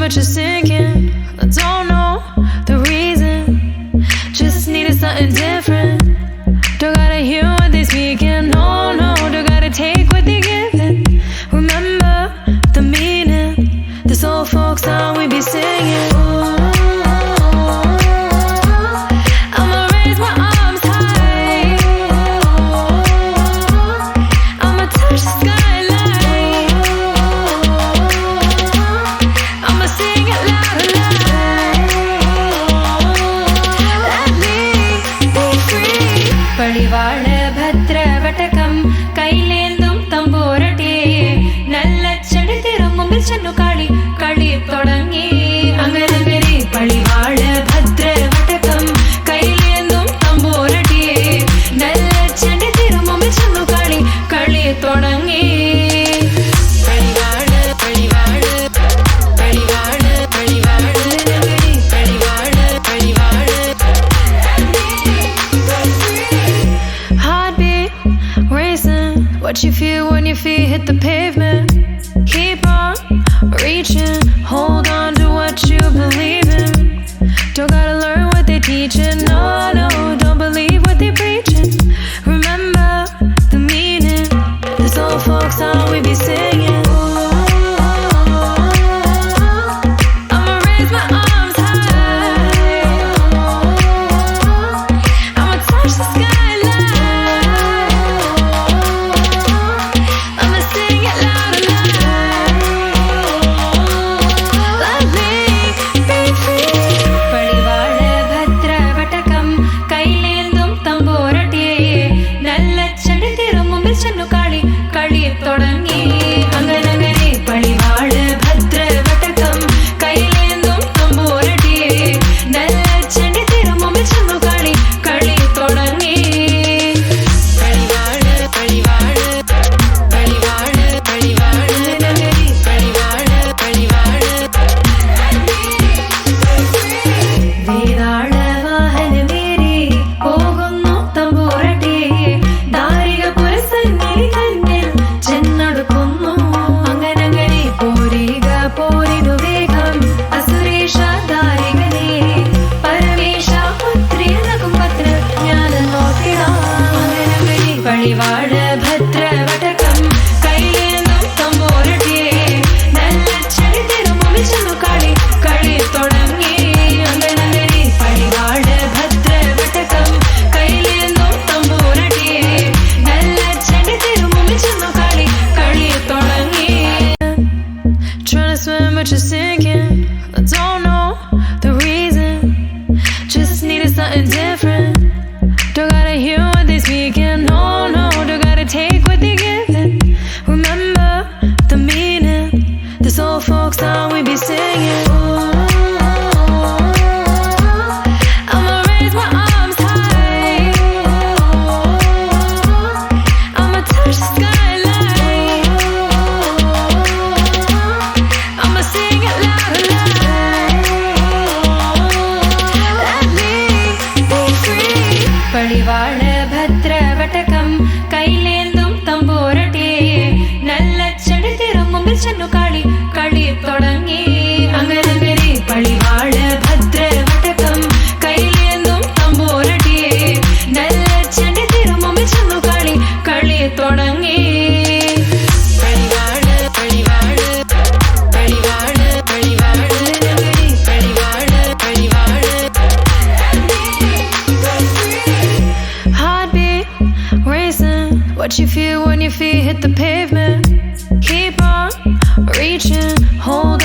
what you're sinking. I don't know the reason, just needed something different. Don't gotta hear what they speaking, no, no. Don't gotta take what they giving. Remember the meaning, this old folk song we be singing. I'ma raise my arms high, I'ma touch the skyline, I'ma sing it loud and loud. Let me be free. Palivaad bhadra vatakam kailendum tamborate nalla chadi thirumumbil channu kali thodangi anganagari. Palivaad bhadra vatakam kailendum tamborate nalla chadi thirumumbil channu kali thodangi. What you feel when your feet hit the pavement. Keep on reaching, hold on to what you believe in. Don't gotta learn what they teaching, no, no. Don't believe what they preaching. Remember the meaning, this old folk song we be singing. I'ma raise my arms high, I'ma touch the skyline, thodangi anganagari. Palivaad bhadra vatakam kailendum tamborate nalla chandi thirumumbil channu kali thodangi. Palivaad anganagari. Palivaad vedaala vahana meri pogunnu tamborate dariga purasannili kannil ചെന്നടുക്കുന്നു അങ്ങനങ്ങനെ. പോരിക പോരിനു വേഗം അസുരേഷ ദാരികനെ പരമേശ പുത്രിയനകും പത്ര ഞാൻ നോക്കിടാം അങ്ങനങ്ങനെ. പളിവാട് ഭദ്ര വടകം കൈലേന്തും തമ്പോരട്ടെ നല്ല ചെടി തിരുമുമ്പിൽ ചെന്നു കളി തുടങ്ങി അങ്ങനങ്ങനെ. പളിവാട് ഭദ്ര വടകം കൈലേന്തും തമ്പോരട്ടെ നല്ല ചെടി തിരുമുമ്പിൽ ചെന്നു trying to swim but you're sinking. I don't know the reason, just needed something different. Don't gotta hear what they speaking, no, no. Don't gotta take what they giving. Remember the meaning, this old folk song we be singing. I'ma raise my arms high, I'ma touch the skyline, I'ma sing it loud and loud. Let me be free. Palivaad bhadra vatakam kailendum tamborate nalla chadi thirumumbil channu kali thodangi anganagari. Palivaad bhadra vatakam kailendum tamborate nalla chadi thirumumbil channu kali thodangi. What you feel when your feet hit the pavement. Keep on reaching, hold